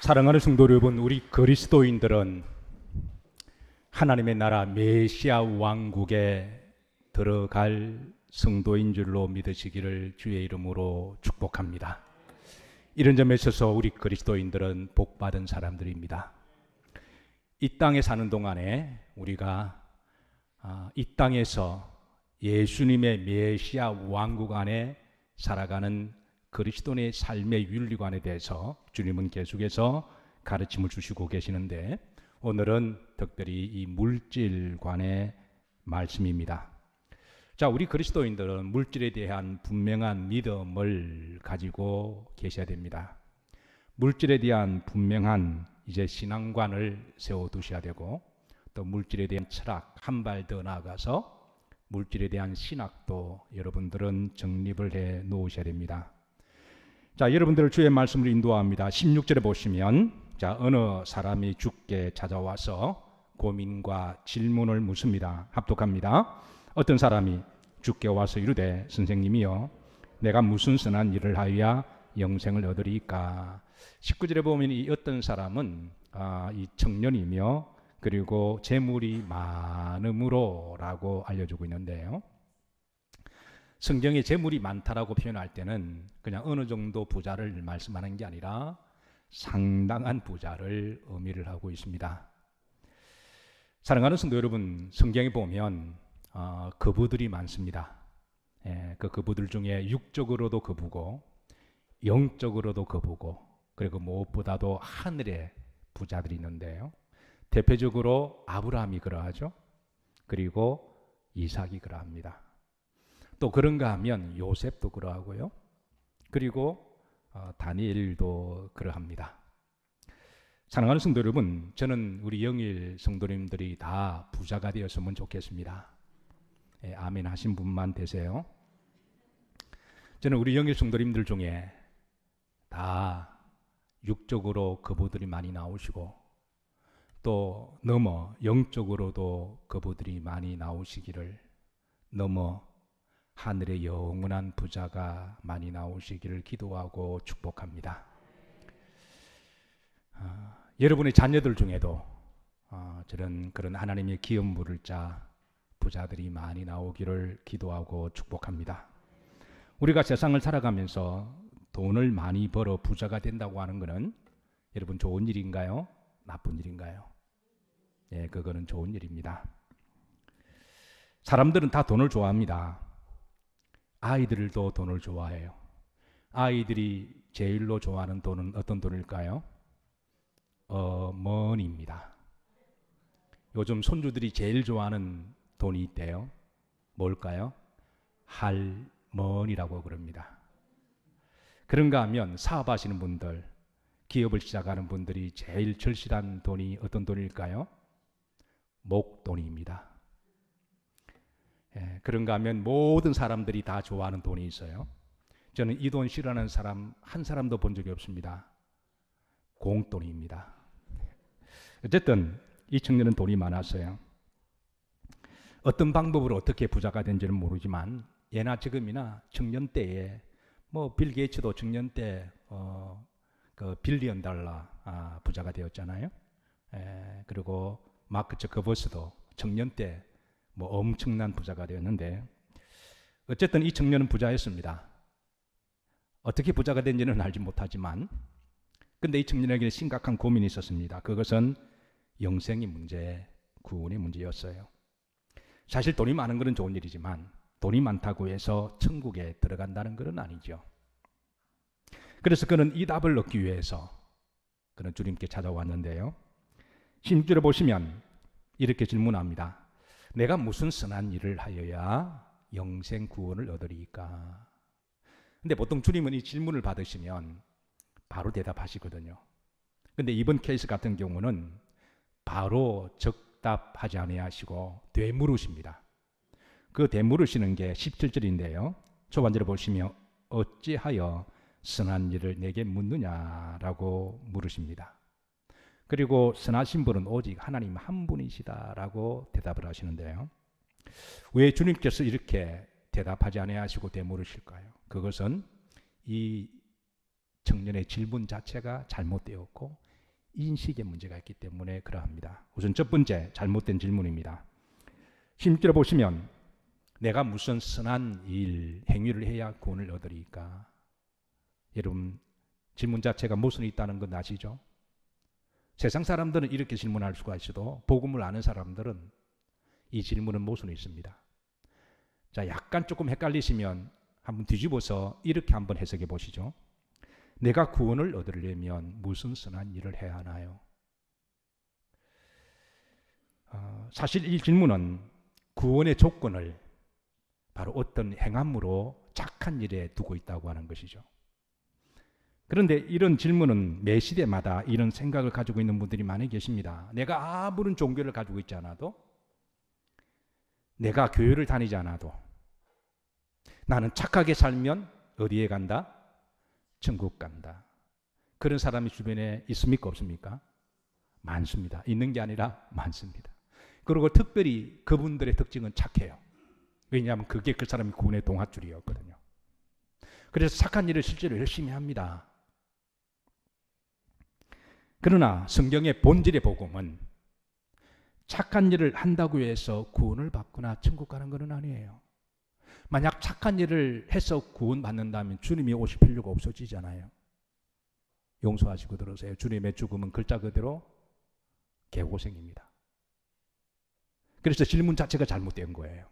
사랑하는 성도 여러분, 우리 그리스도인들은 하나님의 나라 메시아 왕국에 들어갈 성도인 줄로 믿으시기를 주의 이름으로 축복합니다. 이런 점에 있어서 우리 그리스도인들은 복받은 사람들입니다. 이 땅에 사는 동안에 우리가 이 땅에서 예수님의 메시아 왕국 안에 살아가는 그리스도인의 삶의 윤리관에 대해서 주님은 계속해서 가르침을 주시고 계시는데, 오늘은 특별히 이 물질관의 말씀입니다. 자, 우리 그리스도인들은 물질에 대한 분명한 믿음을 가지고 계셔야 됩니다. 물질에 대한 분명한 신앙관을 세워두셔야 되고, 또 물질에 대한 철학, 한 발 더 나아가서 물질에 대한 신학도 여러분들은 정립을 해 놓으셔야 됩니다. 자, 여러분들을 주의 말씀으로 인도합니다. 16절에 보시면, 자, 어느 사람이 주께 찾아와서 고민과 질문을 묻습니다. 합독합니다. 어떤 사람이 주께 와서 이르되, 선생님이여, 내가 무슨 선한 일을 하여야 영생을 얻으리까? 19절에 보면 이 어떤 사람은 이 청년이며 그리고 재물이 많음으로 라고 알려주고 있는데요, 성경에 재물이 많다라고 표현할 때는 그냥 어느 정도 부자를 말씀하는 게 아니라 상당한 부자를 의미를 하고 있습니다. 사랑하는 성도 여러분, 성경에 보면 거부들이 많습니다. 그 거부들 중에 육적으로도 거부고 영적으로도 거부고, 그리고 무엇보다도 하늘의 부자들이 있는데요, 대표적으로 아브라함이 그러하죠. 그리고 이삭이 그러합니다. 또 그런가 하면 요셉도 그러하고요. 그리고 다니엘도 그러합니다. 사랑하는 성도 여러분, 저는 우리 영일 성도님들이 다 부자가 되었으면 좋겠습니다. 아멘 하신 분만 되세요. 저는 우리 영일 성도님들 중에 다 육적으로 거부들이 많이 나오시고, 또 넘어 영적으로도 거부들이 많이 나오시기를, 넘어 하늘의 영원한 부자가 많이 나오시기를 기도하고 축복합니다. 여러분의 자녀들 중에도 그런 하나님의 기업 물을 자 부자들이 많이 나오기를 기도하고 축복합니다. 우리가 세상을 살아가면서 돈을 많이 벌어 부자가 된다고 하는 것은 여러분 좋은 일인가요? 나쁜 일인가요? 그거는 좋은 일입니다. 사람들은 다 돈을 좋아합니다. 아이들도 돈을 좋아해요. 아이들이 제일로 좋아하는 돈은 어떤 돈일까요? 어머니입니다. 요즘 손주들이 제일 좋아하는 돈이 있대요. 뭘까요? 할머니라고 그럽니다. 그런가 하면 사업하시는 분들, 기업을 시작하는 분들이 제일 절실한 돈이 어떤 돈일까요? 목돈입니다. 그런가 하면 모든 사람들이 다 좋아하는 돈이 있어요. 저는 이 돈 싫어하는 사람 한 사람도 본 적이 없습니다. 공돈입니다. 어쨌든 이 청년은 돈이 많았어요. 어떤 방법으로 어떻게 부자가 된지는 모르지만 예나 지금이나 청년 때에 빌 게이츠도 청년 때 그 빌리언 달러 부자가 되었잖아요. 그리고 마크 저커버스도 청년 때 엄청난 부자가 되었는데, 어쨌든 이 청년은 부자였습니다. 어떻게 부자가 된지는 알지 못하지만, 근데 이 청년에게 심각한 고민이 있었습니다. 그것은 영생의 문제, 구원의 문제였어요. 사실 돈이 많은 것은 좋은 일이지만 돈이 많다고 해서 천국에 들어간다는 것은 아니죠. 그래서 그는 이 답을 얻기 위해서 그는 주님께 찾아왔는데요, 16절에 보시면 이렇게 질문합니다. 내가 무슨 선한 일을 하여야 영생 구원을 얻으리까? 근데 보통 주님은 이 질문을 받으시면 바로 대답하시거든요. 근데 이번 케이스 같은 경우는 바로 적답하지 아니하시고 되물으십니다. 그 되물으시는 게 17절인데요. 초반절에 보시면 어찌하여 선한 일을 내게 묻느냐라고 물으십니다. 그리고 선하신 분은 오직 하나님 한 분이시다라고 대답을 하시는데요, 왜 주님께서 이렇게 대답하지 아니하시고 되물으실까요? 그것은 이 청년의 질문 자체가 잘못되었고 인식의 문제가 있기 때문에 그러합니다. 우선 첫 번째 잘못된 질문입니다. 16절에 보시면 내가 무슨 선한 일, 행위를 해야 구원을 얻으리까? 여러분 질문 자체가 모순이 있다는 건 아시죠? 세상 사람들은 이렇게 질문할 수가 있어도 복음을 아는 사람들은 이 질문은 모순이 있습니다. 자, 약간 조금 헷갈리시면 한번 뒤집어서 이렇게 한번 해석해 보시죠. 내가 구원을 얻으려면 무슨 선한 일을 해야 하나요? 사실 이 질문은 구원의 조건을 바로 어떤 행함으로 착한 일에 두고 있다고 하는 것이죠. 그런데 이런 질문은 매 시대마다 이런 생각을 가지고 있는 분들이 많이 계십니다. 내가 아무런 종교를 가지고 있지 않아도, 내가 교회를 다니지 않아도 나는 착하게 살면 어디에 간다? 천국 간다. 그런 사람이 주변에 있습니까? 없습니까? 많습니다. 있는 게 아니라 많습니다. 그리고 특별히 그분들의 특징은 착해요. 왜냐하면 그게 그 사람이 구원의 동아줄이었거든요. 그래서 착한 일을 실제로 열심히 합니다. 그러나 성경의 본질의 복음은 착한 일을 한다고 해서 구원을 받거나 천국 가는 것은 아니에요. 만약 착한 일을 해서 구원받는다면 주님이 오실 필요가 없어지잖아요. 용서하시고 들으세요. 주님의 죽음은 글자 그대로 개고생입니다. 그래서 질문 자체가 잘못된 거예요.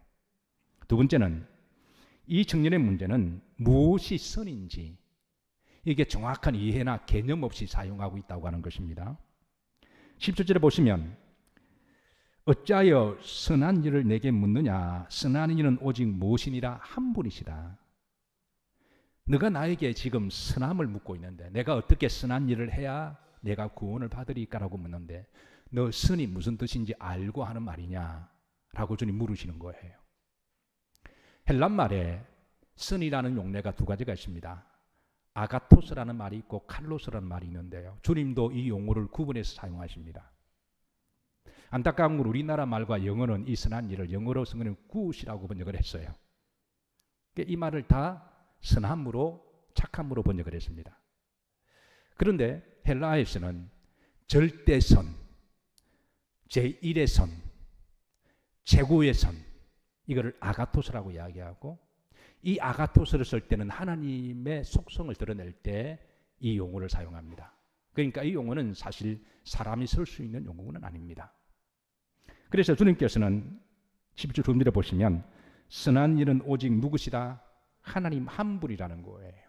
두 번째는 이 청년의 문제는 무엇이 선인지 이게 정확한 이해나 개념 없이 사용하고 있다고 하는 것입니다. 17절에 보시면 어찌하여 선한 일을 내게 묻느냐? 선한 일은 오직 무엇이니라? 한 분이시다. 너가 나에게 지금 선함을 묻고 있는데 내가 어떻게 선한 일을 해야 내가 구원을 받으리까라고 묻는데 너 선이 무슨 뜻인지 알고 하는 말이냐? 라고 주님 물으시는 거예요. 헬란 말에 선이라는 용례가 두 가지가 있습니다. 아가토스라는 말이 있고 칼로스라는 말이 있는데요. 주님도 이 용어를 구분해서 사용하십니다. 안타까운 건 우리나라 말과 영어는 이 선한 일을 영어로 성경은 굿이라고 번역을 했어요. 이 말을 다 선함으로 착함으로 번역을 했습니다. 그런데 헬라에서는 절대선, 제1의 선, 최고의 선 이거를 아가토스라고 이야기하고 이 아가토스를 쓸 때는 하나님의 속성을 드러낼 때 이 용어를 사용합니다. 그러니까 이 용어는 사실 사람이 쓸 수 있는 용어는 아닙니다. 그래서 주님께서는 11절 주문에 보시면 선한 일은 오직 누구시다? 하나님 한 분이라는 거예요.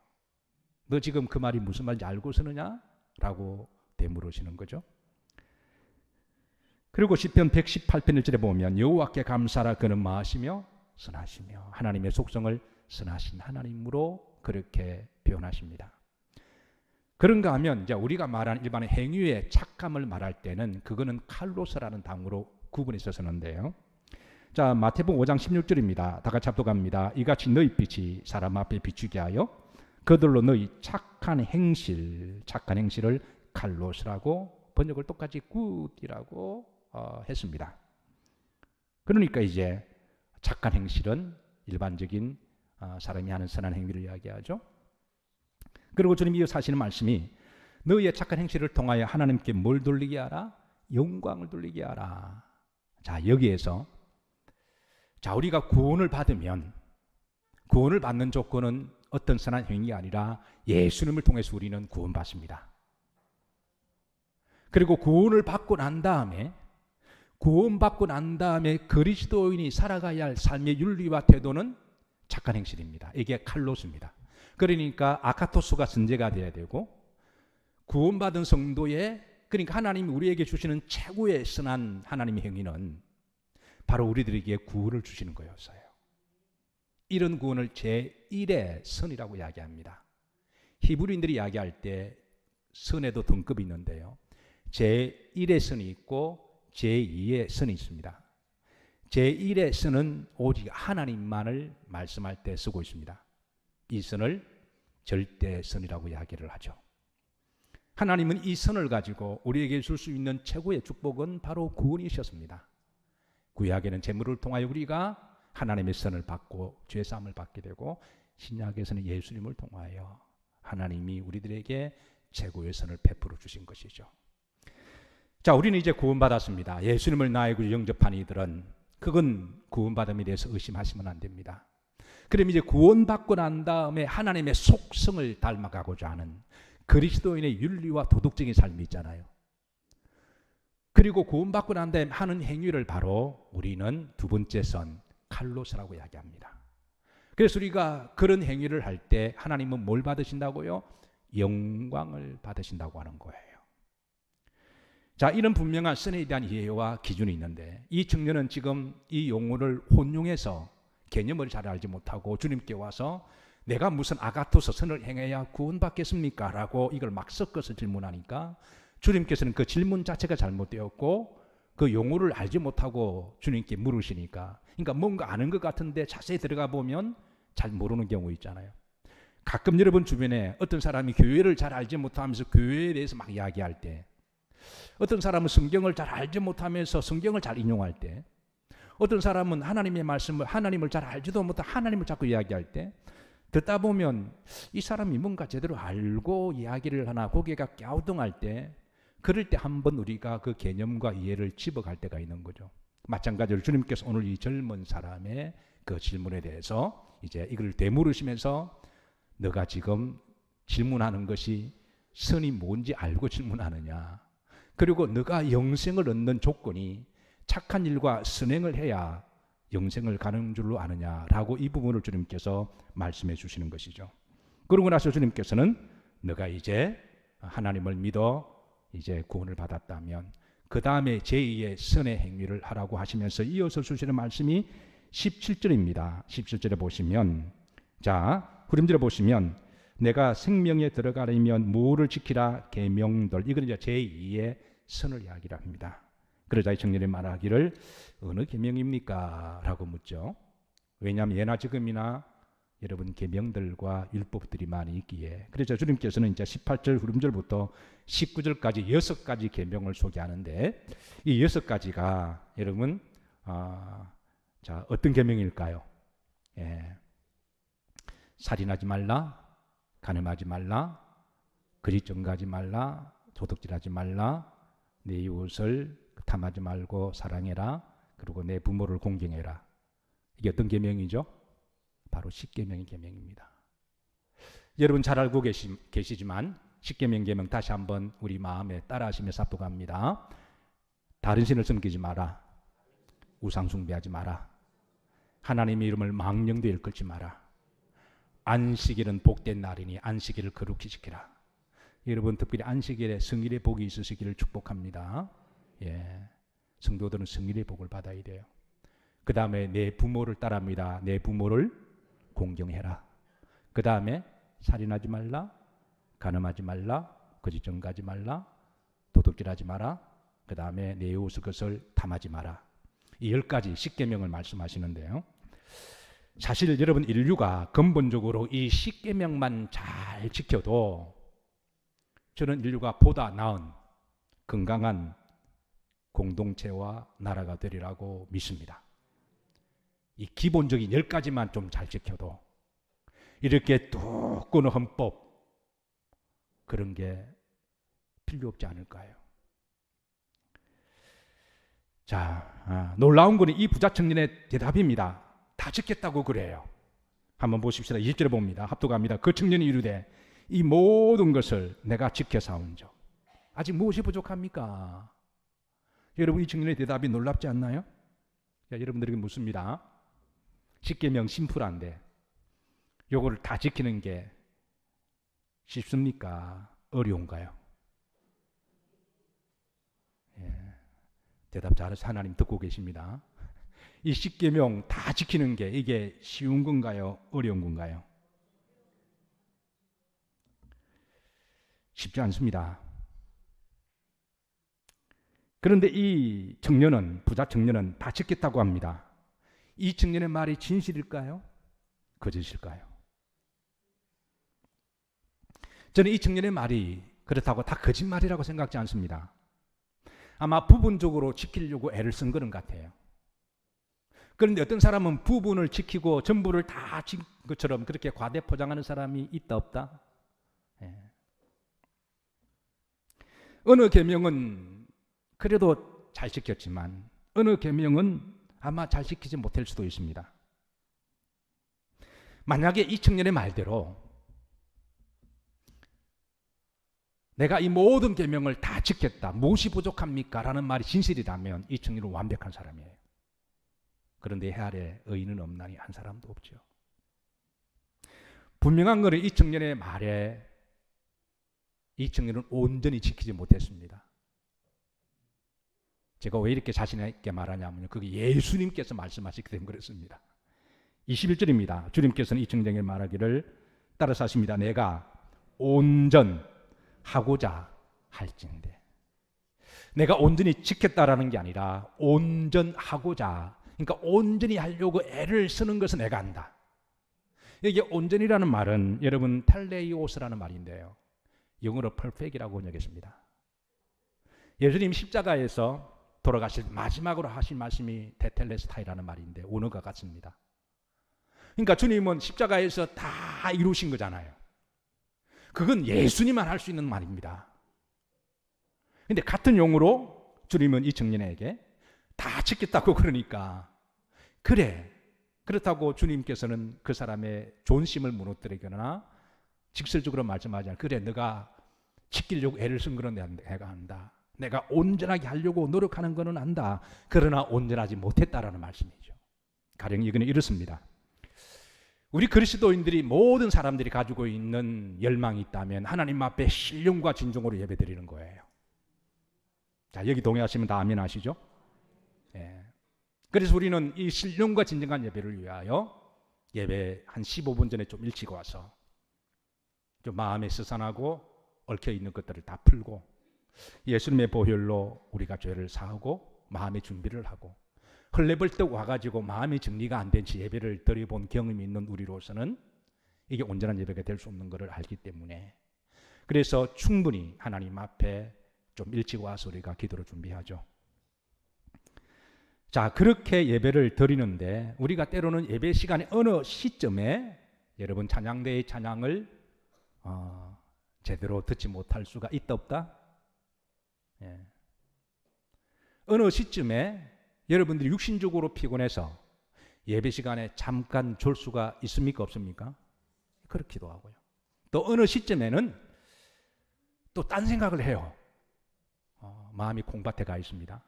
너 지금 그 말이 무슨 말인지 알고 쓰느냐? 라고 되물으시는 거죠. 그리고 시편 118편 1절에 보면 여호와께 감사하라 그는 마하시며 선하시며 하나님의 속성을 선하신 하나님으로 그렇게 표현하십니다. 그런가 하면 이제 우리가 말하는 일반의 행위의 착함을 말할 때는 그거는 칼로스라는 단어로 구분해서 쓰는데요. 자, 마태복음 5장 16절입니다. 다 같이 합독합니다. 이같이 너희 빛이 사람 앞에 비추게 하여 그들로 너희 착한 행실을 칼로스라고 번역을 똑같이 굿이라고 했습니다. 그러니까 이제 착한 행실은 일반적인 사람이 하는 선한 행위를 이야기하죠. 그리고 주님이 이어서 하시는 말씀이 너희의 착한 행실을 통하여 하나님께 뭘 돌리게 하라? 영광을 돌리게 하라. 자, 여기에서 우리가 구원을 받으면 구원을 받는 조건은 어떤 선한 행위가 아니라 예수님을 통해서 우리는 구원받습니다. 그리고 구원받고 난 다음에 그리스도인이 살아가야 할 삶의 윤리와 태도는 착한 행실입니다. 이게 칼로스입니다. 그러니까 아카토스가 선제가 되어야 되고 구원받은 성도의 그러니까 하나님이 우리에게 주시는 최고의 선한 하나님의 행위는 바로 우리들에게 구원을 주시는 거였어요. 이런 구원을 제1의 선이라고 이야기합니다. 히브리인들이 이야기할 때 선에도 등급이 있는데요. 제1의 선이 있고 제2의 선이 있습니다. 제1의 선은 오직 하나님만을 말씀할 때 쓰고 있습니다. 이 선을 절대선이라고 이야기를 하죠. 하나님은 이 선을 가지고 우리에게 줄 수 있는 최고의 축복은 바로 구원이셨습니다. 구약에는 제물을 통하여 우리가 하나님의 선을 받고 죄사함을 받게 되고 신약에서는 예수님을 통하여 하나님이 우리들에게 최고의 선을 베풀어 주신 것이죠. 자, 우리는 이제 구원받았습니다. 예수님을 나의 구주 영접한 이들은 그건 구원받음에 대해서 의심하시면 안 됩니다. 그럼 이제 구원받고 난 다음에 하나님의 속성을 닮아가고자 하는 그리스도인의 윤리와 도덕적인 삶이 있잖아요. 그리고 구원받고 난 다음에 하는 행위를 바로 우리는 두 번째 선 칼로스라고 이야기합니다. 그래서 우리가 그런 행위를 할 때 하나님은 뭘 받으신다고요? 영광을 받으신다고 하는 거예요. 자, 이런 분명한 선에 대한 이해와 기준이 있는데 이 청년은 지금 이 용어를 혼용해서 개념을 잘 알지 못하고 주님께 와서 내가 무슨 아가토스 선을 행해야 구원받겠습니까? 라고 이걸 막 섞어서 질문하니까 주님께서는 그 질문 자체가 잘못되었고 그 용어를 알지 못하고 주님께 물으시니까, 그러니까 뭔가 아는 것 같은데 자세히 들어가 보면 잘 모르는 경우 있잖아요. 가끔 여러분 주변에 어떤 사람이 교회를 잘 알지 못하면서 교회에 대해서 막 이야기할 때, 어떤 사람은 성경을 잘 알지 못하면서 성경을 잘 인용할 때, 어떤 사람은 하나님의 말씀을, 하나님을 잘 알지도 못하고 하나님을 자꾸 이야기할 때, 듣다 보면 이 사람이 뭔가 제대로 알고 이야기를 하나 고개가 갸우뚱할 때, 그럴 때 한번 우리가 그 개념과 이해를 집어갈 때가 있는 거죠. 마찬가지로 주님께서 오늘 이 젊은 사람의 그 질문에 대해서 이제 이걸 되물으시면서 너가 지금 질문하는 것이 선이 뭔지 알고 질문하느냐, 그리고 너가 영생을 얻는 조건이 착한 일과 선행을 해야 영생을 가는 줄로 아느냐라고 이 부분을 주님께서 말씀해 주시는 것이죠. 그러고 나서 주님께서는 너가 이제 하나님을 믿어 이제 구원을 받았다면 그 다음에 제2의 선의 행위를 하라고 하시면서 이어서 주시는 말씀이 17절입니다. 17절에 보시면, 자, 후렴절에 보시면 내가 생명에 들어가려면 뭐를 지키라? 계명들. 이건 이제 제2의 선을 이야기를 합니다. 그러자 이 청년이 말하기를 어느 계명입니까? 라고 묻죠. 왜냐하면 예나 지금이나 여러분 계명들과 율법들이 많이 있기에. 그래서 주님께서는 이제 18절 후름절부터 19절까지 6가지 계명을 소개하는데 이 6가지가 여러분 자, 어떤 계명일까요? 예. 살인하지 말라, 간음하지 말라, 거짓 증거하지 말라, 도둑질하지 말라, 내 이웃을 탐하지 말고 사랑해라, 그리고 내 부모를 공경해라. 이게 어떤 계명이죠? 바로 십계명의 계명입니다. 여러분 잘 알고 계시지만 십계명 계명 다시 한번 우리 마음에 따라하시면서 합독합니다. 다른 신을 섬기지 마라, 우상 숭배하지 마라, 하나님의 이름을 망령되이 일컬지 마라, 안식일은 복된 날이니 안식일을 거룩히 지키라. 여러분 특별히 안식일에 성일의 복이 있으시기를 축복합니다. 예, 성도들은 성일의 복을 받아야 돼요. 그 다음에 내 부모를 따릅니다. 내 부모를 공경해라. 그 다음에 살인하지 말라, 간음하지 말라, 거짓 증거하지 말라, 도둑질하지 마라. 그 다음에 내 이웃의 것을 탐하지 마라. 이 10가지 십계명을 말씀하시는데요. 사실 여러분 인류가 근본적으로 이 십계명만 잘 지켜도 저는 인류가 보다 나은 건강한 공동체와 나라가 되리라고 믿습니다. 이 기본적인 10가지만 좀 잘 지켜도 이렇게 뚝 끊어 헌법 그런 게 필요 없지 않을까요? 자, 놀라운 거는 이 부자 청년의 대답입니다. 다 지켰다고 그래요. 한번 보십시다. 20절에 봅니다. 합독합니다. 그 청년이 이르되 이 모든 것을 내가 지켜 사온즉 아직 무엇이 부족합니까? 여러분 이 청년의 대답이 놀랍지 않나요? 자, 여러분들에게 묻습니다. 십계명 심플한데 요거를 다 지키는 게 쉽습니까? 어려운가요? 예, 대답 잘해서 하나님 듣고 계십니다. 이 십계명 다 지키는 게 이게 쉬운 건가요? 어려운 건가요? 쉽지 않습니다. 그런데 이 청년은, 부자 청년은 다 지켰다고 합니다. 이 청년의 말이 진실일까요? 거짓일까요? 저는 이 청년의 말이 그렇다고 다 거짓말이라고 생각하지 않습니다. 아마 부분적으로 지키려고 애를 쓴 거는 같아요. 그런데 어떤 사람은 부분을 지키고 전부를 다 지킨 것처럼 그렇게 과대 포장하는 사람이 있다 없다? 예. 어느 계명은 그래도 잘 지켰지만 어느 계명은 아마 잘 지키지 못할 수도 있습니다. 만약에 이 청년의 말대로 내가 이 모든 계명을 다 지켰다, 무엇이 부족합니까? 라는 말이 진실이라면 이 청년은 완벽한 사람이에요. 그런데 해 아래 의인은 없나니 한 사람도 없죠. 분명한 것은 이 청년의 말에 이 청년은 온전히 지키지 못했습니다. 제가 왜 이렇게 자신 있게 말하냐면요, 그게 예수님께서 말씀하시기 때문에 그렇습니다. 21절입니다. 주님께서는 이 청년에게 말하기를 따라서 하십니다. 내가 온전하고자 할진대. 내가 온전히 지켰다라는 게 아니라 온전하고자, 그러니까 온전히 하려고 애를 쓰는 것은 내가 안다. 이게 온전이라는 말은 여러분 텔레이오스라는 말인데요, 영어로 perfect이라고 번역했습니다. 예수님 십자가에서 돌아가실 마지막으로 하신 말씀이 테텔레스타이라는 말인데 원어가 같습니다. 그러니까 주님은 십자가에서 다 이루신 거잖아요. 그건 예수님만 할 수 있는 말입니다. 그런데 같은 용어로 주님은 이 청년에게 다 지켰다고 그러니까, 그래, 그렇다고 주님께서는 그 사람의 존심을 무너뜨리거나 직설적으로 말씀하지 않아요. 그래, 너가 지키려고 애를 쓴 거는 내가 안다. 내가 온전하게 하려고 노력하는 거는 안다. 그러나 온전하지 못했다라는 말씀이죠. 가령 이거는 이렇습니다. 우리 그리스도인들이, 모든 사람들이 가지고 있는 열망이 있다면 하나님 앞에 신령과 진정으로 예배드리는 거예요. 자, 여기 동의하시면 다 아멘 하시죠? 예. 그래서 우리는 이 신령과 진정한 예배를 위하여 예배 한 15분 전에 좀 일찍 와서 좀 마음에 스산하고 얽혀있는 것들을 다 풀고 예수님의 보혈로 우리가 죄를 사하고 마음의 준비를 하고 헐레벌떡 와가지고 마음의 정리가 안 된 채 예배를 드려본 경험이 있는 우리로서는 이게 온전한 예배가 될 수 없는 것을 알기 때문에, 그래서 충분히 하나님 앞에 좀 일찍 와서 우리가 기도를 준비하죠. 자, 그렇게 예배를 드리는데 우리가 때로는 예배 시간에 어느 시점에 여러분 찬양대의 찬양을 제대로 듣지 못할 수가 있다 없다? 예. 어느 시점에 여러분들이 육신적으로 피곤해서 예배 시간에 잠깐 졸 수가 있습니까? 없습니까? 그렇기도 하고요. 또 어느 시점에는 또 딴 생각을 해요. 마음이 콩밭에 가 있습니다.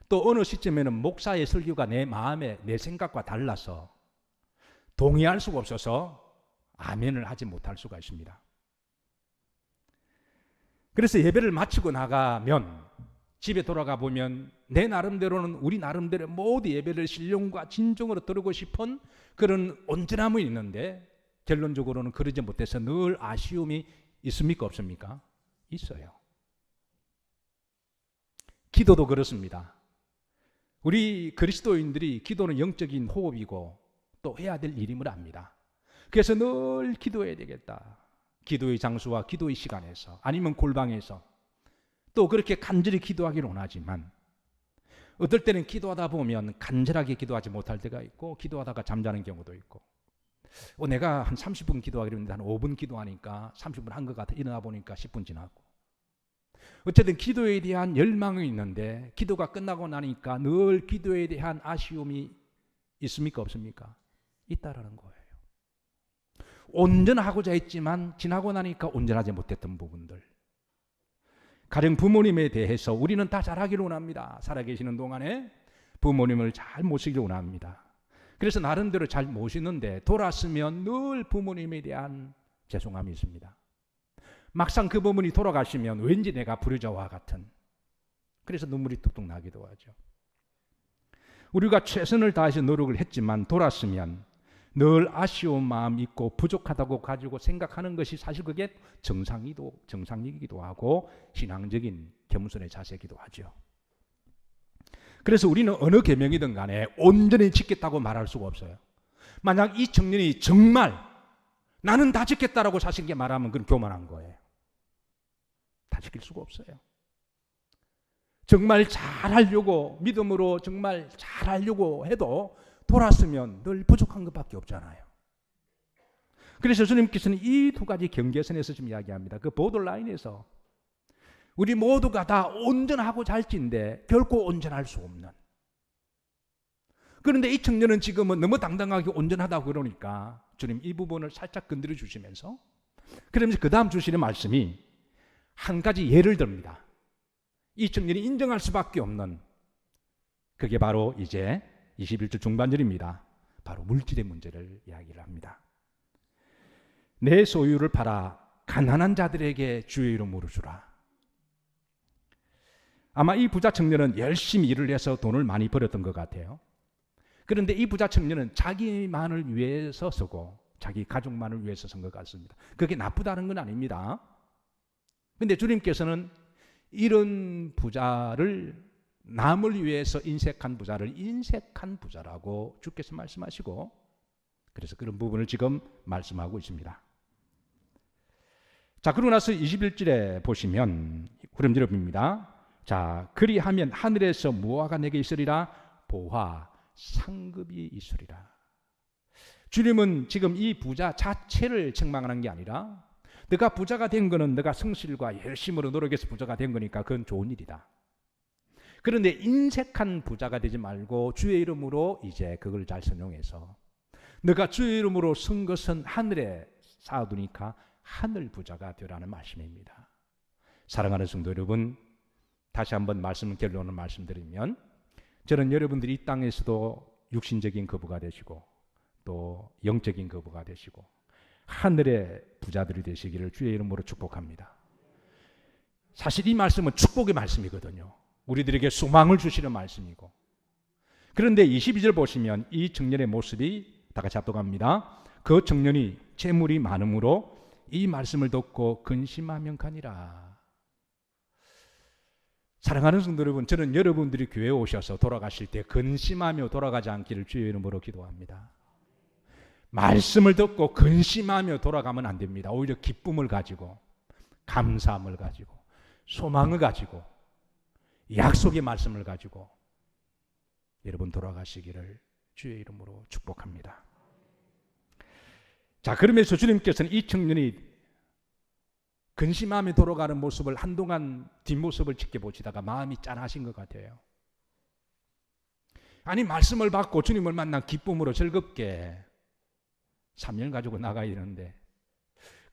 또 어느 시점에는 목사의 설교가 내 마음에, 내 생각과 달라서 동의할 수가 없어서 아멘을 하지 못할 수가 있습니다. 그래서 예배를 마치고 나가면 집에 돌아가 보면 내 나름대로는, 우리 나름대로 모두 예배를 신령과 진정으로 드리고 싶은 그런 온전함은 있는데 결론적으로는 그러지 못해서 늘 아쉬움이 있습니까? 없습니까? 있어요. 기도도 그렇습니다. 우리 그리스도인들이 기도는 영적인 호흡이고 또 해야 될 일임을 압니다. 그래서 늘 기도해야 되겠다. 기도의 장소와 기도의 시간에서, 아니면 골방에서 또 그렇게 간절히 기도하기를 원하지만 어떨 때는 기도하다 보면 간절하게 기도하지 못할 때가 있고 기도하다가 잠자는 경우도 있고, 내가 한 30분 기도하기로 했는데 한 5분 기도하니까 30분 한 것 같아. 일어나 보니까 10분 지나고, 어쨌든 기도에 대한 열망이 있는데 기도가 끝나고 나니까 늘 기도에 대한 아쉬움이 있습니까? 없습니까? 있다라는 거예요. 온전하고자 했지만 지나고 나니까 온전하지 못했던 부분들, 가령 부모님에 대해서 우리는 다 잘하기를 원합니다. 살아계시는 동안에 부모님을 잘 모시기를 원합니다. 그래서 나름대로 잘 모시는데 돌아서면 늘 부모님에 대한 죄송함이 있습니다. 막상 그 부모님이 돌아가시면 왠지 내가 불효자와 같은, 그래서 눈물이 뚝뚝 나기도 하죠. 우리가 최선을 다해서 노력을 했지만 돌았으면 늘 아쉬운 마음 있고 부족하다고 가지고 생각하는 것이 사실 그게 정상이기도 하고 신앙적인 겸손의 자세이기도 하죠. 그래서 우리는 어느 계명이든 간에 온전히 지켰다고 말할 수가 없어요. 만약 이 청년이 정말 나는 다 지켰다라고 자신에게 말하면 그건 교만한 거예요. 다 지킬 수가 없어요. 정말 잘하려고, 믿음으로 정말 잘하려고 해도 돌았으면 늘 부족한 것밖에 없잖아요. 그래서 주님께서는 이 두 가지 경계선에서 좀 이야기합니다. 그 보더라인에서 우리 모두가 다 온전하고 잘진데 결코 온전할 수 없는. 그런데 이 청년은 지금은 너무 당당하게 온전하다고 그러니까 주님 이 부분을 살짝 건드려 주시면서, 그러면서 그 다음 주시는 말씀이 한 가지 예를 듭니다. 이 청년이 인정할 수밖에 없는, 그게 바로 이제 21절 중반절입니다. 바로 물질의 문제를 이야기를 합니다. 내 소유를 팔아 가난한 자들에게 주의 이름으로 주라. 아마 이 부자 청년은 열심히 일을 해서 돈을 많이 벌었던 것 같아요. 그런데 이 부자 청년은 자기만을 위해서 쓰고 자기 가족만을 위해서 쓴 것 같습니다. 그게 나쁘다는 건 아닙니다. 그런데 주님께서는 이런 부자를, 남을 위해서 인색한 부자를 인색한 부자라고 주께서 말씀하시고, 그래서 그런 부분을 지금 말씀하고 있습니다. 자, 그러고 나서 21절에 보시면 후렴절입니다. 자, 그리하면 하늘에서 무화과 내게 있으리라, 보화 상급이 있으리라. 주님은 지금 이 부자 자체를 책망하는 게 아니라, 너가 부자가 된 거는 너가 성실과 열심으로 노력해서 부자가 된 거니까 그건 좋은 일이다. 그런데 인색한 부자가 되지 말고 주의 이름으로 이제 그걸 잘 선용해서, 너가 주의 이름으로 쓴 것은 하늘에 쌓아두니까 하늘 부자가 되라는 말씀입니다. 사랑하는 성도 여러분, 다시 한번 말씀을 결론을 말씀드리면, 저는 여러분들이 이 땅에서도 육신적인 거부가 되시고 또 영적인 거부가 되시고 하늘의 부자들이 되시기를 주의 이름으로 축복합니다. 사실 이 말씀은 축복의 말씀이거든요. 우리들에게 소망을 주시는 말씀이고. 그런데 22절 보시면 이 청년의 모습이 다 같이 합독합니다. 그 청년이 재물이 많음으로 이 말씀을 듣고 근심하면 가니라. 사랑하는 성도 여러분, 저는 여러분들이 교회에 오셔서 돌아가실 때 근심하며 돌아가지 않기를 주의 이름으로 기도합니다. 말씀을 듣고 근심하며 돌아가면 안 됩니다. 오히려 기쁨을 가지고, 감사함을 가지고, 소망을 가지고, 약속의 말씀을 가지고 여러분 돌아가시기를 주의 이름으로 축복합니다. 자, 그러면서 주님께서는 이 청년이 근심하며 돌아가는 모습을 한동안 뒷모습을 지켜보시다가 마음이 짠하신 것 같아요. 아니, 말씀을 받고 주님을 만난 기쁨으로 즐겁게 3년 가지고 나가야 되는데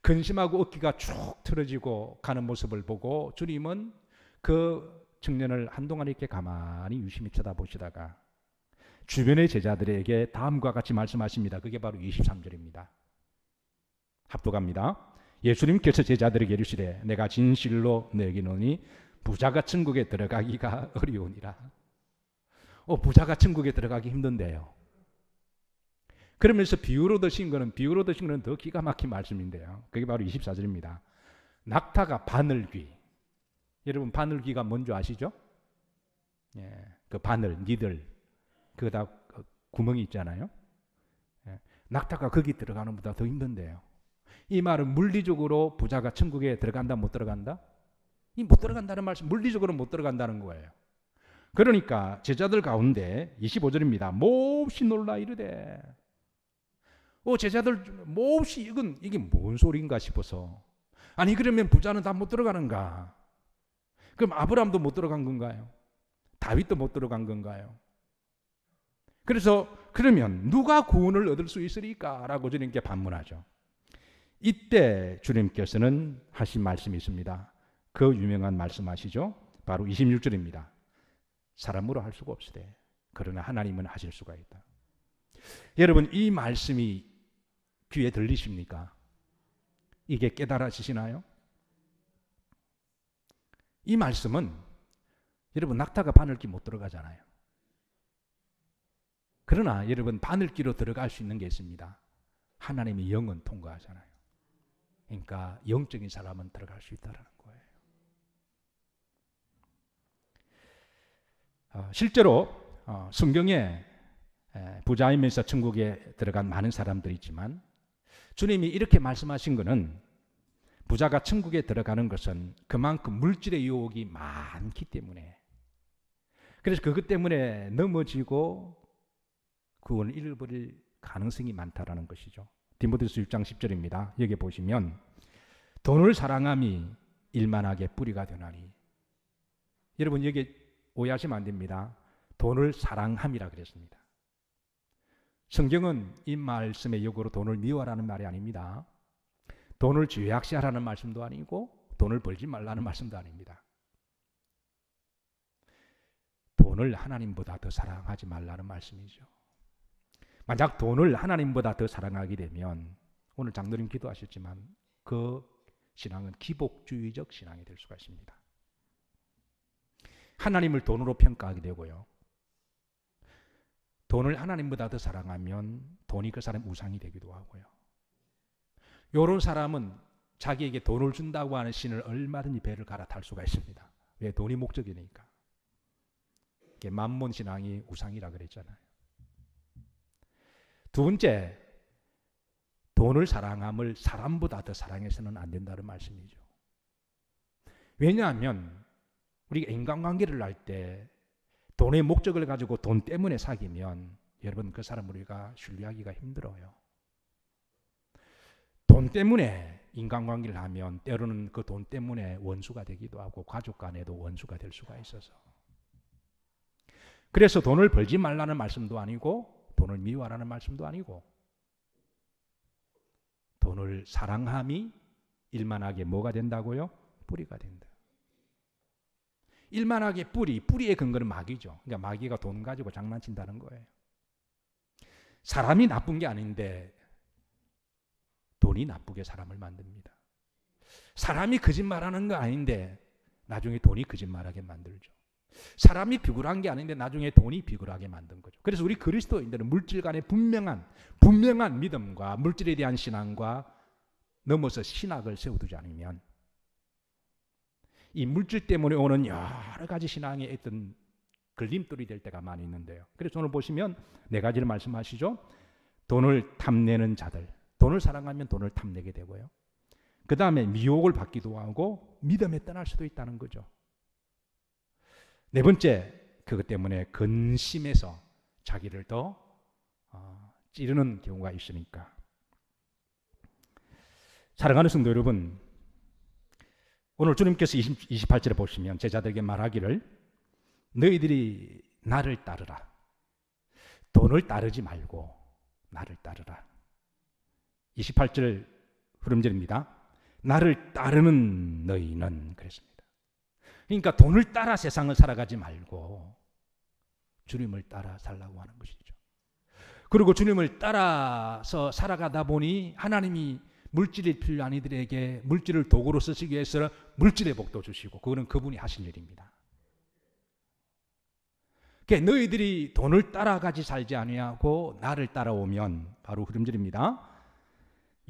근심하고 어깨가 쭉 틀어지고 가는 모습을 보고 주님은 그 청년을 한동안 이렇게 가만히 유심히 쳐다보시다가 주변의 제자들에게 다음과 같이 말씀하십니다. 그게 바로 23절입니다. 합독합니다. 예수님께서 제자들에게 이르시되 내가 진실로 너에게 이르노니 부자가 천국에 들어가기가 어려우니라. 부자가 천국에 들어가기 힘든데요. 그러면서 비유로 드신 거는 더 기가 막힌 말씀인데요. 그게 바로 24절입니다. 낙타가 바늘귀. 여러분 바늘귀가 뭔지 아시죠? 예, 그 바늘, 니들, 그다 구멍이 있잖아요. 예, 낙타가 거기 들어가는 것보다 더 힘든데요. 이 말은 물리적으로 부자가 천국에 들어간다, 못 들어간다? 이 못 들어간다는 말씀, 물리적으로 못 들어간다는 거예요. 그러니까 제자들 가운데 25절입니다. 몹시 놀라 이르되, 제자들 몹시 이게 뭔 소리인가 싶어서, 아니 그러면 부자는 다 못 들어가는가? 그럼 아브라함도 못 들어간 건가요? 다윗도 못 들어간 건가요? 그래서 그러면 누가 구원을 얻을 수 있으리까? 라고 주님께 반문하죠. 이때 주님께서는 하신 말씀이 있습니다. 그 유명한 말씀하시죠. 바로 26절입니다. 사람으로 할 수가 없으되 그러나 하나님은 하실 수가 있다. 여러분 이 말씀이 귀에 들리십니까? 이게 깨달아지시나요? 이 말씀은 여러분 낙타가 바늘귀 못 들어가잖아요. 그러나 여러분 바늘귀로 들어갈 수 있는 게 있습니다. 하나님의 영은 통과하잖아요. 그러니까 영적인 사람은 들어갈 수 있다는 거예요. 실제로 성경에 부자이면서 천국에 들어간 많은 사람들이 있지만 주님이 이렇게 말씀하신 것은 부자가 천국에 들어가는 것은 그만큼 물질의 유혹이 많기 때문에, 그래서 그것 때문에 넘어지고 구원을 잃어버릴 가능성이 많다라는 것이죠. 디모데후서 6장 10절입니다. 여기 보시면 돈을 사랑함이 일만하게 뿌리가 되나니. 여러분 여기 오해하시면 안 됩니다. 돈을 사랑함이라 그랬습니다. 성경은 이 말씀의 역으로 돈을 미워하라는 말이 아닙니다. 돈을 죄악시하라는 말씀도 아니고 돈을 벌지 말라는 말씀도 아닙니다. 돈을 하나님보다 더 사랑하지 말라는 말씀이죠. 만약 돈을 하나님보다 더 사랑하게 되면 오늘 장로님 기도하셨지만 그 신앙은 기복주의적 신앙이 될 수가 있습니다. 하나님을 돈으로 평가하게 되고요. 돈을 하나님보다 더 사랑하면 돈이 그 사람의 우상이 되기도 하고요. 이런 사람은 자기에게 돈을 준다고 하는 신을 얼마든지 배를 갈아탈 수가 있습니다. 왜? 돈이 목적이니까. 만몬 신앙이 우상이라 그랬잖아요. 두 번째, 돈을 사랑함을 사람보다 더 사랑해서는 안 된다는 말씀이죠. 왜냐하면 우리가 인간관계를 할 때 돈의 목적을 가지고 돈 때문에 사귀면 여러분 그 사람 우리가 신뢰하기가 힘들어요. 돈 때문에 인간관계를 하면 때로는 그 돈 때문에 원수가 되기도 하고 가족 간에도 원수가 될 수가 있어서. 그래서 돈을 벌지 말라는 말씀도 아니고 돈을 미워하라는 말씀도 아니고 돈을 사랑함이 일만하게 뭐가 된다고요? 뿌리가 된다. 일만하게 뿌리의 근거는 마귀죠. 그러니까 마귀가 돈 가지고 장난친다는 거예요. 사람이 나쁜 게 아닌데 돈이 나쁘게 사람을 만듭니다. 사람이 거짓말하는 거 아닌데 나중에 돈이 거짓말하게 만들죠. 사람이 비굴한 게 아닌데 나중에 돈이 비굴하게 만든 거죠. 그래서 우리 그리스도인들은 물질 간의 분명한 믿음과 물질에 대한 신앙과 넘어서 신학을 세워두지 않으면 이 물질 때문에 오는 여러 가지 신앙의 어떤 걸림돌이 될 때가 많이 있는데요. 그래서 오늘 보시면 네 가지를 말씀하시죠. 돈을 탐내는 자들, 돈을 사랑하면 돈을 탐내게 되고요. 그 다음에 미혹을 받기도 하고 믿음에 떠날 수도 있다는 거죠. 네 번째, 그것 때문에 근심해서 자기를 더 찌르는 경우가 있으니까. 사랑하는 성도 여러분, 오늘 주님께서 28절에 보시면 제자들에게 말하기를 너희들이 나를 따르라. 돈을 따르지 말고 나를 따르라. 28절 흐름절입니다. 나를 따르는 너희는 그랬습니다. 그러니까 돈을 따라 세상을 살아가지 말고 주님을 따라 살라고 하는 것이죠. 그리고 주님을 따라서 살아가다 보니 하나님이 물질이 필요한 이들에게 물질을 도구로 쓰시기 위해서 물질의 복도 주시고 그거는 그분이 하실 일입니다. 그러니까 너희들이 돈을 따라가지 살지 아니하고 나를 따라오면 바로 흐름절입니다.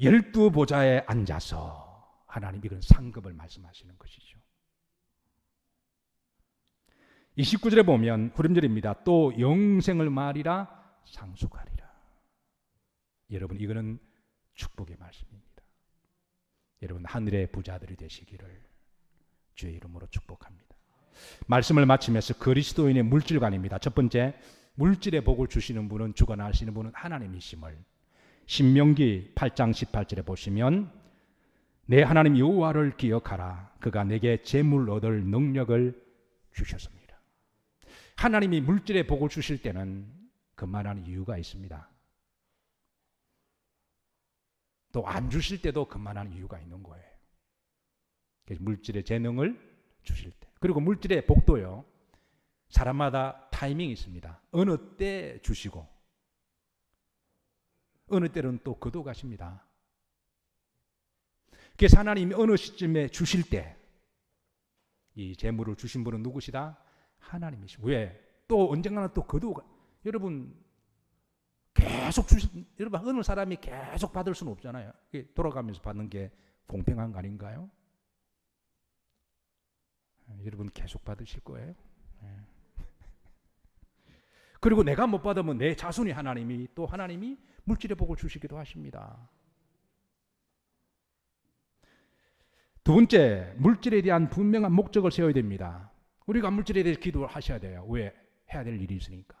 12보좌에 앉아서 하나님이 그런 상급을 말씀하시는 것이죠. 29절에 보면 흐름절입니다. 또 영생을 말이라 상속하리라. 여러분 이거는 축복의 말씀입니다. 여러분 하늘의 부자들이 되시기를 주의 이름으로 축복합니다. 말씀을 마치면서 그리스도인의 물질관입니다. 첫 번째, 물질의 복을 주시는 분은 주관하시는 분은 하나님이심을 신명기 8장 18절에 보시면 내 하나님 여호와를 기억하라. 그가 내게 재물 얻을 능력을 주셨습니다. 하나님이 물질의 복을 주실 때는 그만한 이유가 있습니다. 또 안 주실 때도 그만한 이유가 있는 거예요. 그래서 물질의 재능을 주실 때. 그리고 물질의 복도요. 사람마다 타이밍이 있습니다. 어느 때 주시고 어느 때는 또 거둬가십니다. 그래서 하나님이 어느 시점에 주실 때 이 재물을 주신 분은 누구시다? 하나님이시고. 왜? 또 언젠가는 또 거두가. 여러분 계속 여러분 어느 사람이 계속 받을 수는 없잖아요. 돌아가면서 받는 게 공평한 거 아닌가요? 여러분 계속 받으실 거예요. 그리고 내가 못 받으면 내 자손이 하나님이 또 하나님이 물질의 복을 주시기도 하십니다. 두 번째, 물질에 대한 분명한 목적을 세워야 됩니다. 우리가 물질에 대해서 기도를 하셔야 돼요. 왜? 해야 될 일이 있으니까.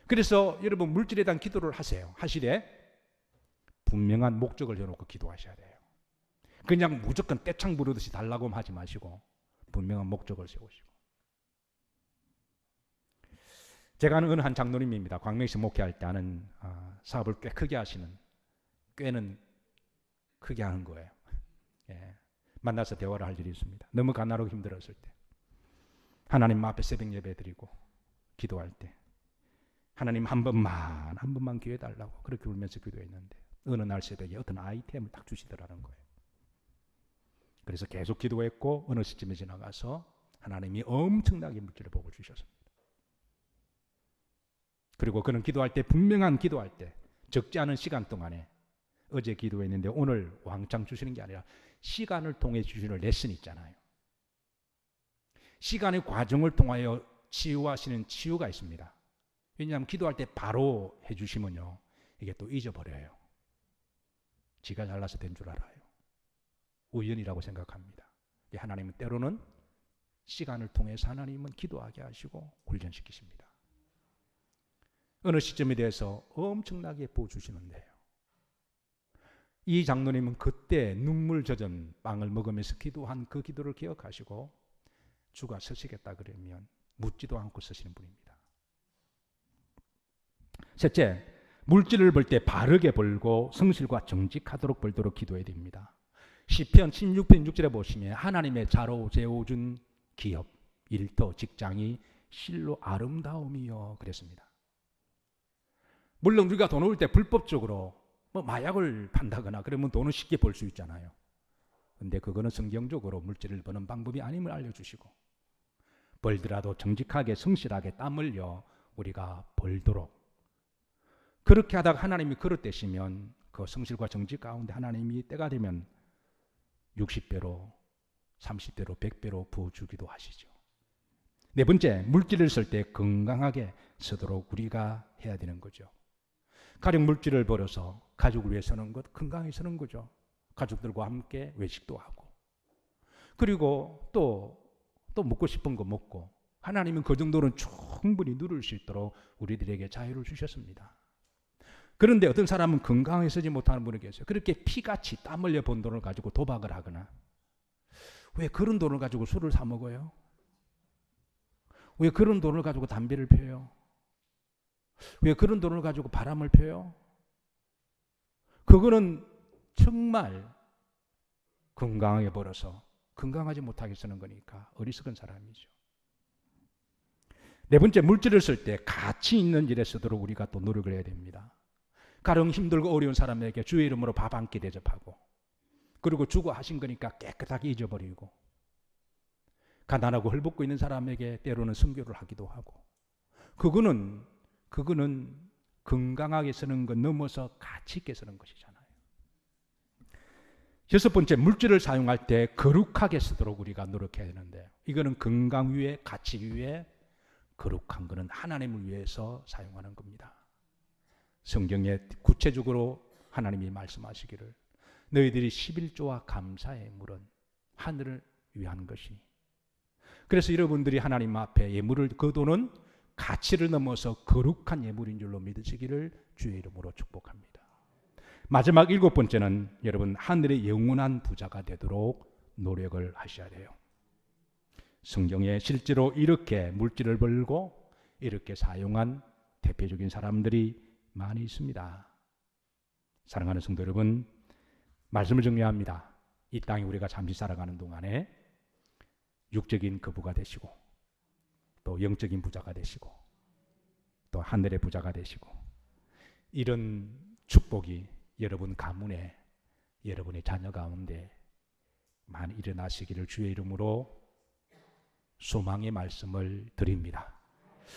그래서 여러분 물질에 대한 기도를 하세요. 하시되 분명한 목적을 해놓고 기도하셔야 돼요. 그냥 무조건 떼창 부르듯이 달라고 하지 마시고 분명한 목적을 세우시고. 제가 아는 어느 한 장로님입니다. 광명시 목회할 때 하는 사업을 꽤 크게 하시는, 꽤는 크게 하는 거예요. 예. 만나서 대화를 할 일이 있습니다. 너무 가난하고 힘들었을 때 하나님 앞에 새벽 예배 드리고 기도할 때 하나님 한 번만 기회 달라고 그렇게 울면서 기도했는데 어느 날 새벽에 어떤 아이템을 딱 주시더라는 거예요. 그래서 계속 기도했고 어느 시점에 지나가서 하나님이 엄청나게 물질의 복을 주셨습니다. 그리고 그는 기도할 때 분명한 기도할 때 적지 않은 시간 동안에 어제 기도했는데 오늘 왕창 주시는 게 아니라 시간을 통해 주시는 레슨이 있잖아요. 시간의 과정을 통하여 치유하시는 치유가 있습니다. 왜냐하면 기도할 때 바로 해주시면요 이게 또 잊어버려요. 지가 잘나서 된 줄 알아요. 우연이라고 생각합니다. 하나님은 때로는 시간을 통해서 하나님은 기도하게 하시고 훈련시키십니다. 어느 시점에 대해서 엄청나게 부어주시는데요. 이 장로님은 그때 눈물 젖은 빵을 먹으면서 기도한 그 기도를 기억하시고 주가 서시겠다 그러면 묻지도 않고 서시는 분입니다. 셋째, 물질을 벌 때 바르게 벌고 성실과 정직하도록 벌도록 기도해야 됩니다. 시편 16편 6절에 보시면 하나님의 자로 재워준 기업, 일터, 직장이 실로 아름다움이요 그랬습니다. 물론 우리가 돈 얻을 때 불법적으로 마약을 판다거나 그러면 돈을 쉽게 벌 수 있잖아요. 근데 그거는 성경적으로 물질을 버는 방법이 아님을 알려주시고 벌더라도 정직하게 성실하게 땀 흘려 우리가 벌도록 그렇게 하다가 하나님이 그릇되시면 그 성실과 정직 가운데 하나님이 때가 되면 60배로 30배로 100배로 부어주기도 하시죠. 네 번째, 물질을 쓸 때 건강하게 쓰도록 우리가 해야 되는 거죠. 가령 물질을 벌어서 가족을 위해 쓰는 것, 건강히 쓰는 거죠. 가족들과 함께 외식도 하고 그리고 또 먹고 싶은 거 먹고 하나님은 그 정도는 충분히 누릴 수 있도록 우리들에게 자유를 주셨습니다. 그런데 어떤 사람은 건강하게 쓰지 못하는 분이 계세요. 그렇게 피같이 땀 흘려 번 돈을 가지고 도박을 하거나 왜 그런 돈을 가지고 술을 사 먹어요? 왜 그런 돈을 가지고 담배를 피워요? 왜 그런 돈을 가지고 바람을 펴요? 그거는 정말 건강하게 벌어서 건강하지 못하게 쓰는 거니까 어리석은 사람이죠. 네 번째, 물질을 쓸 때 가치 있는 일에 쓰도록 우리가 또 노력을 해야 됩니다. 가령 힘들고 어려운 사람에게 주의 이름으로 밥 한 끼 대접하고 그리고 주고 하신 거니까 깨끗하게 잊어버리고 가난하고 헐벗고 있는 사람에게 때로는 선교를 하기도 하고 그거는 건강하게 쓰는 것 넘어서 가치 있게 쓰는 것이잖아요. 여섯 번째, 물질을 사용할 때 거룩하게 쓰도록 우리가 노력해야 되는데 이거는 건강 위에 가치 위에 거룩한 것은 하나님을 위해서 사용하는 겁니다. 성경에 구체적으로 하나님이 말씀하시기를 너희들이 11조와 감사의 물은 하늘을 위한 것이니 그래서 여러분들이 하나님 앞에 예물을 거두는 가치를 넘어서 거룩한 예물인 줄로 믿으시기를 주의 이름으로 축복합니다. 마지막 일곱 번째는 여러분 하늘의 영원한 부자가 되도록 노력을 하셔야 돼요. 성경에 실제로 이렇게 물질을 벌고 이렇게 사용한 대표적인 사람들이 많이 있습니다. 사랑하는 성도 여러분, 말씀을 정리합니다. 이 땅에 우리가 잠시 살아가는 동안에 육적인 거부가 되시고 또 영적인 부자가 되시고 또 하늘의 부자가 되시고 이런 축복이 여러분 가문에 여러분의 자녀 가운데 많이 일어나시기를 주의 이름으로 소망의 말씀을 드립니다.